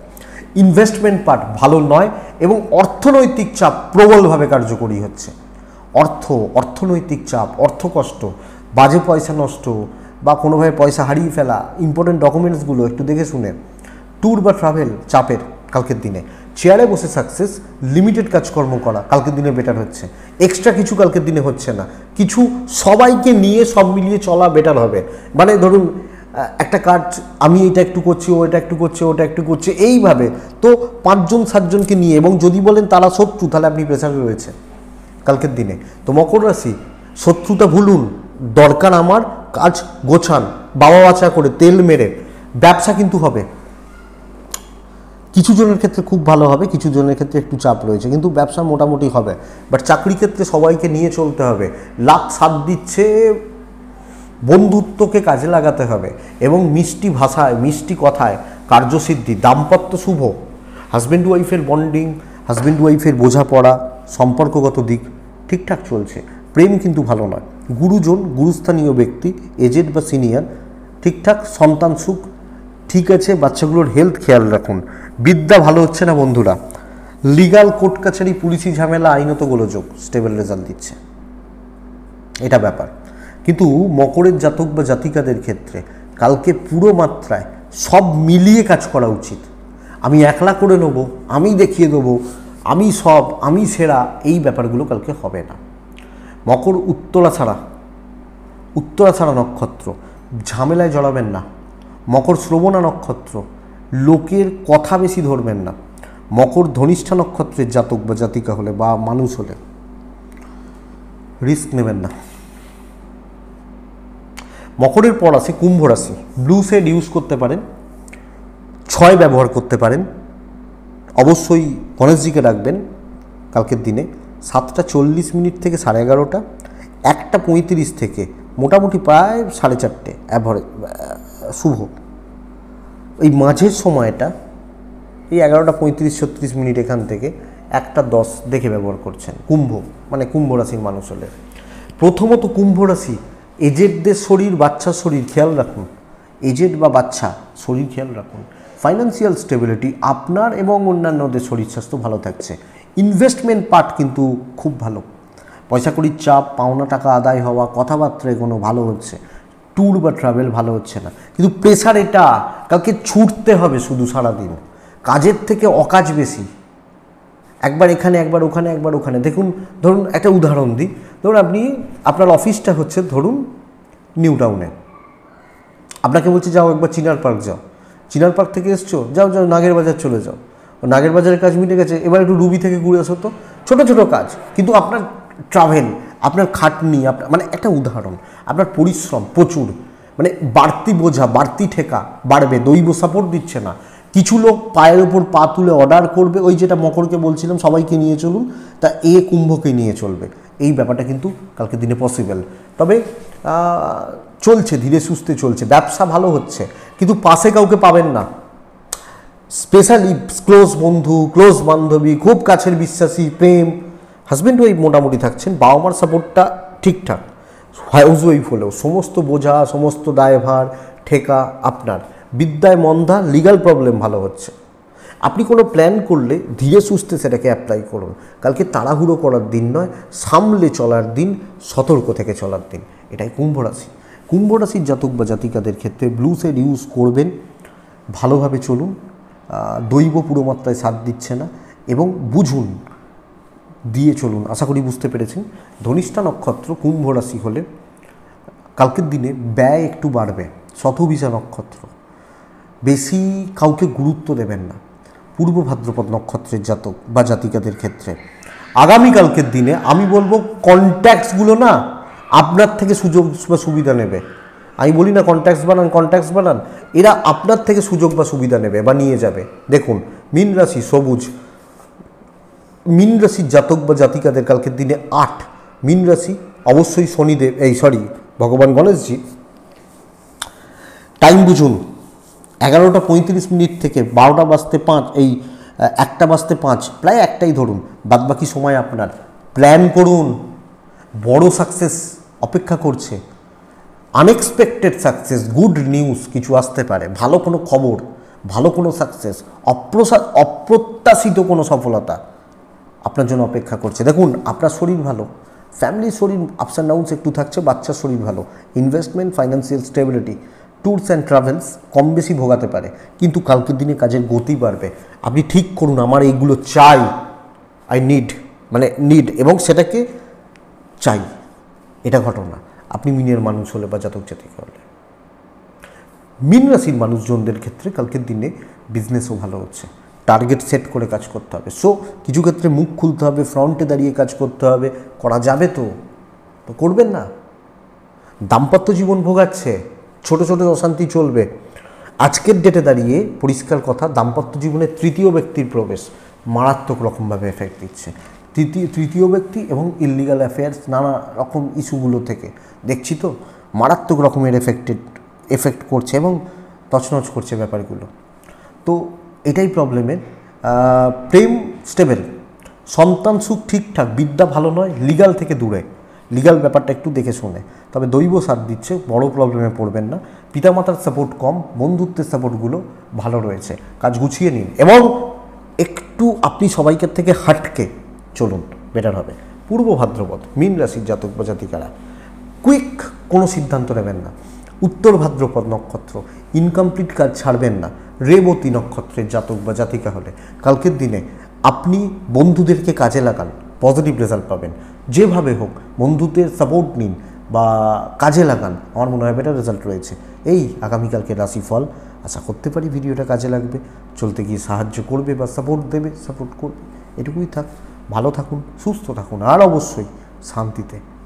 ইনভেস্টমেন্ট পার্ট ভালো নয় এবং অর্থনৈতিক চাপ প্রবলভাবে কার্যকরী হচ্ছে। অর্থনৈতিক চাপ, অর্থকষ্ট, বাজে পয়সা নষ্ট বা কোনোভাবে পয়সা হারিয়ে ফেলা, ইম্পর্টেন্ট ডকুমেন্টসগুলো একটু দেখে শুনে। ট্যুর বা ট্রাভেল চাপের কালকের দিনে। চেয়ারে বসে সাকসেস, লিমিটেড কাজকর্ম করা কালকের দিনে বেটার হচ্ছে। এক্সট্রা কিছু কালকের দিনে হচ্ছে না, কিছু সবাইকে নিয়ে সব মিলিয়ে চলা বেটার হবে। মানে ধরুন একটা কাজ, আমি এটা একটু করছি, ও এটা একটু করছে, ওটা একটু করছে, এইভাবে তো 5জন-7জনকে নিয়ে, এবং যদি বলেন তারা শত্রু, তাহলে আপনি প্রেসারে রয়েছে কালকের দিনে। তো মকর রাশি, শত্রুতা ভুলুন, দরকার আমার, কাজ গোছান, বাবা বাছা করে তেল মেরে। ব্যবসা কিন্তু হবে, কিছু জনের ক্ষেত্রে খুব ভালো হবে, কিছু জনের ক্ষেত্রে একটু চাপ রয়েছে, কিন্তু ব্যবসা মোটামুটি হবে। বাট চাকরি ক্ষেত্রে সবাইকে নিয়ে চলতে হবে, লাখ সাথ দিচ্ছে, বন্ধুত্বকে কাজে লাগাতে হবে এবং মিষ্টি ভাষায়, মিষ্টি কথায় কার্যসিদ্ধি। দাম্পত্য শুভ, হাজব্যান্ড ওয়াইফের বন্ডিং, হাজব্যান্ড ওয়াইফের বোঝাপড়া, সম্পর্কগত দিক ঠিকঠাক চলছে। প্রেম কিন্তু ভালো নয়। গুরুজন, গুরুস্থানীয় ব্যক্তি, এজেড বা সিনিয়র ঠিকঠাক। সন্তান সুখ ঠিক আছে, বাচ্চাগুলোর হেলথ খেয়াল রাখুন। বিদ্যা ভালো হচ্ছে না বন্ধুরা। লিগাল কোর্ট কাছারি, পুলিশি ঝামেলা, আইনত গোলযোগ স্টেবল রেজাল্ট দিচ্ছে, এটা ব্যাপার। কিন্তু মকরের জাতক বা জাতিকাদের ক্ষেত্রে কালকে পুরো মাত্রায় সব মিলিয়ে কাজ করা উচিত। আমি একলা করে নেব, আমি দেখিয়ে দেবো, আমি সব, আমি সেরা, এই ব্যাপারগুলো কালকে হবে না। মকর উত্তরাছাড়া নক্ষত্র, ঝামেলায় জড়াবেন না। মকর শ্রবণা নক্ষত্র, লোকের কথা বেশি ধরবেন না। মকর ধনিষ্ঠা নক্ষত্রের জাতক বা জাতিকা হলে বা মানুষ হলে রিস্ক নেবেন না। মকরের পর আছে কুম্ভ রাশি। ব্লু শেড ইউজ করতে পারেন, 6 ব্যবহার করতে পারেন। অবশ্যই গণেশজিকে রাখবেন কালকের দিনে। 7:40 থেকে 11:30, 1:35 থেকে মোটামুটি প্রায় 4:30 অ্যাভারেজ শুভ। এই মাঝের সময়টা, এই 11:35-36 এখান থেকে 1:10 দেখে ব্যবহার করছেন কুম্ভ, মানে কুম্ভ রাশির মানুষ হলে। প্রথমত কুম্ভ রাশি, এজেডদের শরীর, বাচ্চার শরীর খেয়াল রাখুন। এজেড বা বাচ্চা শরীর খেয়াল রাখুন। ফাইন্যান্সিয়াল স্টেবিলিটি, আপনার এবং অন্যান্যদের শরীর স্বাস্থ্য ভালো থাকছে। ইনভেস্টমেন্ট পার্ট কিন্তু খুব ভালো। পয়সা কড়ির চাপ, পাওনা টাকা আদায় হওয়া, কথাবার্তায় কোনো ভালো হচ্ছে। ট্যুর বা ট্রাভেল ভালো হচ্ছে না, কিন্তু প্রেশার এটা, কালকে ছুটতে হবে শুধু সারাদিন, কাজের থেকে অকাজ বেশি। একবার এখানে, একবার ওখানে, একবার ওখানে। দেখুন, ধরুন একটা উদাহরণ দিই, ধরুন আপনার অফিসটা হচ্ছে ধরুন নিউ টাউনে, আপনাকে বলছি যাও একবার চিনার পার্ক যাও, চিনার পার্ক থেকে এসছো, যাও যাও নাগের বাজার চলে যাও, নাগের বাজারের কাজ মিটে গেছে, এবার একটু রুবি থেকে ঘুরে আসো। তো ছোটো ছোটো কাজ, কিন্তু আপনার ট্রাভেল, আপনার খাটনি, আপনার মানে একটা উদাহরণ, আপনার পরিশ্রম প্রচুর, মানে বাড়তি বোঝা, বাড়তি ঠেকা বাড়বে, দৈব সাপোর্ট দিচ্ছে না। কিছু লোক পায়ের ওপর পা তুলে অর্ডার করবে, ওই যেটা মকরকে বলছিলাম সবাইকে নিয়ে চলুন, তা কুম্ভকে নিয়ে চলবে। এই ব্যাপারটা কিন্তু কালকে দিনে পসিবল। তবে চলছে, ধীরে সুস্থে চলছে, ব্যবসা ভালো হচ্ছে, কিন্তু পাশে কাউকে পাবেন না। স্পেশালি ক্লোজ বন্ধু, ক্লোজ বান্ধবী, খুব কাছের বিশ্বাসী, প্রেম, হাজব্যান্ড ওয়াইফ মোটামুটি থাকছেন, বাবা মার সাপোর্টটা ঠিকঠাক, হাউস ওয়াইফ হলেও সমস্ত বোঝা, সমস্ত দায়ভার, ঠেকা আপনার। বিদ্যায় মন্দা, লিগাল প্রবলেম ভালো হচ্ছে। আপনি কোনো প্ল্যান করলে ধীরে সুস্থে সেটাকে অ্যাপ্লাই করুন। কালকে তাড়াহুড়ো করার দিন নয়, সামলে চলার দিন, সতর্ক থেকে চলার দিন। এটাই কুম্ভ রাশি। কুম্ভ রাশির জাতক বা জাতিকাদের ক্ষেত্রে ব্লু শেড ইউজ করবেন, ভালোভাবে চলুন, দৈব পুরো মাত্রায় সাথ দিচ্ছে না, এবং বুঝুন, দিয়ে চলুন। আশা করি বুঝতে পেরেছেন। ধনিষ্ঠা নক্ষত্র কুম্ভ রাশি হলে কালকের দিনে ব্যয় একটু বাড়বে। শতভিষা নক্ষত্র, বেশি কাউকে গুরুত্ব দেবেন না। পূর্ব ভাদ্রপদ নক্ষত্রের জাতক বা জাতিকাদের ক্ষেত্রে আগামীকালকের দিনে আমি বলবো কন্ট্যাক্টসগুলো না আপনার থেকে সুযোগ বা সুবিধা নেবে। আমি বলি না কন্ট্যাক্টস বানান, এরা আপনার থেকে সুযোগ বা সুবিধা নেবে বা নিয়ে যাবে। দেখুন, মীন রাশি সবুজ, মীন রাশির জাতক বা জাতিকাদের কালকের দিনে 8। মীন রাশি অবশ্যই শনিদেব, ভগবান গণেশজি। টাইম বুঝুন, 11:35 থেকে 12:05, 1:05, প্রায় একটাই ধরুন, বাদবাকি সময় আপনার। প্ল্যান করুন, বড় সাকসেস অপেক্ষা করছে, আনএক্সপেক্টেড সাকসেস, গুড নিউজ কিছু আসতে পারে, ভালো কোনো খবর, ভালো কোনো সাকসেস, অপ্রত্যাশিত কোনো সফলতা আপনার জন্য অপেক্ষা করছে। দেখুন, আপনার শরীর ভালো, ফ্যামিলির শরীর আপস অ্যান্ড ডাউনস একটু থাকছে, বাচ্চার শরীর ভালো, investment, financial stability, tours and travels কম বেশি ভোগাতে পারে, কিন্তু কালকের দিনে কাজের গতি বাড়বে। আপনি ঠিক করুন, আমার এইগুলো চাই, নিড, এবং সেটাকে চাই, এটা ঘটনা। আপনি মিনের মানুষ হলে বা জাতক জাতিকা হলে, মীন রাশির মানুষজনদের ক্ষেত্রে কালকের দিনে বিজনেসও ভালো হচ্ছে। টার্গেট সেট করে কাজ করতে হবে। সো কিছু ক্ষেত্রে মুখ খুলতে হবে, ফ্রন্টে দাঁড়িয়ে কাজ করতে হবে, করা যাবে তো করবেন না। দাম্পত্য জীবন ভোগাচ্ছে, ছোট ছোট অশান্তি চলবে। আজকের ডেটে দাঁড়িয়ে পরিষ্কার কথা, দাম্পত্য জীবনে তৃতীয় ব্যক্তির প্রবেশ মারাত্মক রকমভাবে এফেক্ট দিচ্ছে। তৃতীয় ব্যক্তি এবং ইললিগাল অ্যাফেয়ার্স, নানা রকম ইস্যুগুলো থেকে দেখছি তো মারাত্মক রকমের এফেক্ট করছে এবং তছনছ করছে ব্যাপারগুলো। তো এটাই প্রবলেমের। প্রেম স্টেবল, সন্তান সুখ ঠিকঠাক, বিদ্যা ভালো নয়, লিগাল থেকে দূরে, লিগাল ব্যাপারটা একটু দেখে শুনে। তবে দৈব সাথ দিচ্ছে, বড় প্রবলেমে পড়বেন না। পিতামাতার সাপোর্ট কম, বন্ধুত্বের সাপোর্টগুলো ভালো রয়েছে। কাজ গুছিয়ে নিন এবং একটু আপনি সবাইকে থেকে হাটকে চলুন, বেটার হবে। পূর্ব ভাদ্রপদ মীন রাশির জাতক বা জাতিকারা কুইক কোনো সিদ্ধান্ত নেবেন না। উত্তর ভাদ্রপদ নক্ষত্র, ইনকমপ্লিট কাজ ছাড়বেন না। রেবতী নক্ষত্রের জাতক বা জাতিকা হলে কালকের দিনে আপনি বন্ধুদেরকে কাজে লাগান, পজিটিভ রেজাল্ট পাবেন। যেভাবে হোক বন্ধুদের সাপোর্ট নিন বা কাজে লাগান, আমার মনে হয় বেটার রেজাল্ট রয়েছে। এই আগামীকালকে রাশিফল, আশা করতে পারি ভিডিওটা কাজে লাগবে, চলতে গিয়ে সাহায্য করবে বা সাপোর্ট দেবে, সাপোর্ট করবে। এটুকুই থাক, ভালো থাকুন, সুস্থ থাকুন, আর অবশ্যই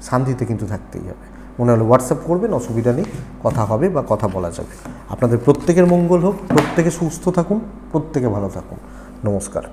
শান্তিতে কিন্তু থাকতেই হবে। মনে হলে হোয়াটসঅ্যাপ করবেন, অসুবিধা নেই, কথা হবে বা কথা বলা যাবে। আপনাদের প্রত্যেকের মঙ্গল হোক, প্রত্যেকে সুস্থ থাকুন, প্রত্যেকে ভালো থাকুন। নমস্কার।